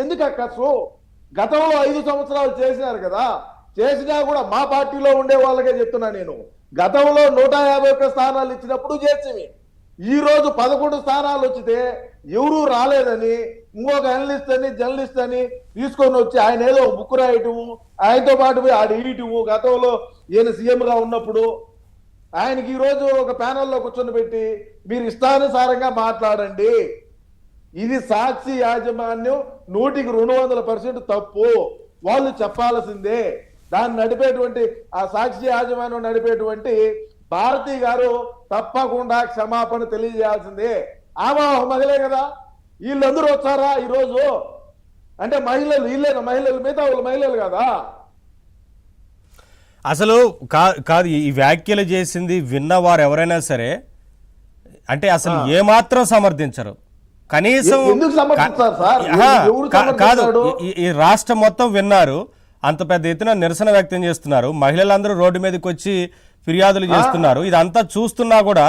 ఎందుకు అక్కసు? గతంలో 5 సంవత్సరాలు చేసినారు కదా, చేసినా కూడా మా పార్టీలో ఉండే వాళ్ళకే చెప్తున్నా నేను, గతంలో 151 స్థానాలు ఇచ్చినప్పుడు చేసివి. ఈ రోజు 11 స్థానాలు వచ్చితే ఎవరూ రాలేదని ఇంకొక అనలిస్ట్ అని జర్నలిస్ట్ అని తీసుకొని వచ్చి ఆయన ఏదో బుక్ రాయటము, ఆయనతో పాటు పోయి ఆడ ఇయటము. గతంలో ఈయన సీఎంగా ఉన్నప్పుడు ఆయనకి ఈ రోజు ఒక ప్యానెల్లో కూర్చొని పెట్టి మీరు ఇష్టానుసారంగా మాట్లాడండి, ఇది సాక్షి యాజమాన్యం 100% తప్పు, వాళ్ళు చెప్పాల్సిందే. దాన్ని నడిపేటువంటి ఆ సాక్షి యాజమాన్యం నడిపేటువంటి భారతి గారు తప్పకుండా క్షమాపణ తెలియజేయాల్సిందే. ఆమె ఒక మహిళే కదా, వీళ్ళందరూ వచ్చారా ఈరోజు? అంటే మహిళలు వీళ్ళేనా మహిళలు? మిగతా వాళ్ళు మహిళలు కదా. అసలు కాదు, ఈ వ్యాఖ్యలు చేసింది విన్నవారు ఎవరైనా సరే అంటే అసలు ఏమాత్రం సమర్థించరు. కనీసం కాదు, ఈ రాష్ట్రం మొత్తం విన్నారు, అంత పెద్ద ఎత్తున నిరసన వ్యక్తం చేస్తున్నారు, మహిళలందరూ రోడ్డు మీదకి వచ్చి ఫిర్యాదులు చేస్తున్నారు. ఇదంతా చూస్తున్నా కూడా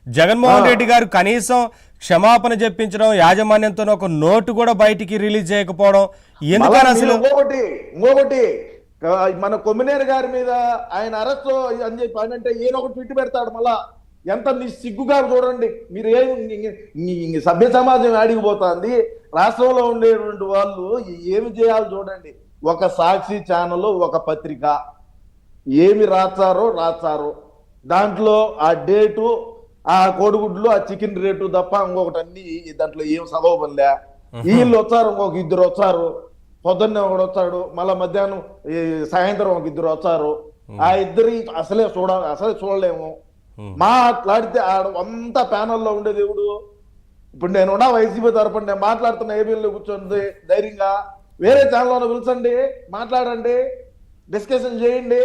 జగన్మోహన్ రెడ్డి గారు కనీసం క్షమాపణ చెప్పించడం, యాజమాన్యంతో ఒక నోటు కూడా బయటికి రిలీజ్ చేయకపోవడం ఎందుకని? అసలు ఇంకొకటి మన కొమ్మినేని గారి మీద ఆయన అరెస్ట్ అని చెప్పి అంటే ఈయన ఒక ట్వీట్ పెడతాడు. మళ్ళా ఎంత సిగ్గుగా చూడండి మీరు. సభ్య సమాజం ఆడిగిపోతుంది. రాష్ట్రంలో ఉండేటువంటి వాళ్ళు ఏమి చేయాలి చూడండి. ఒక సాక్షి ఛానల్, ఒక పత్రిక ఏమి రాచారో దాంట్లో ఆ డేటు, ఆ కోడిగుడ్లు, ఆ చికెన్ రేటు తప్ప ఇంకొకటి అన్ని దాంట్లో ఏం చదవబడలే. వీళ్ళు వచ్చారు, ఇంకొక 2 వచ్చారు, పొద్దున్నే ఒకడు వచ్చాడు, మళ్ళా మధ్యాహ్నం సాయంత్రం ఒక 2 వచ్చారు. ఆ ఇద్దరి అసలే చూడలేము. మాట్లాడితే అంతా ప్యానల్లో ఉండేది ఎవడు? ఇప్పుడు నేనున్నా వైసీపీ తరపున నేను మాట్లాడుతున్న ఏబీఎల్లో కూర్చోండి ధైర్యంగా, వేరే ఛానల్లో పిలిచండి, మాట్లాడండి, డిస్కషన్ చేయండి.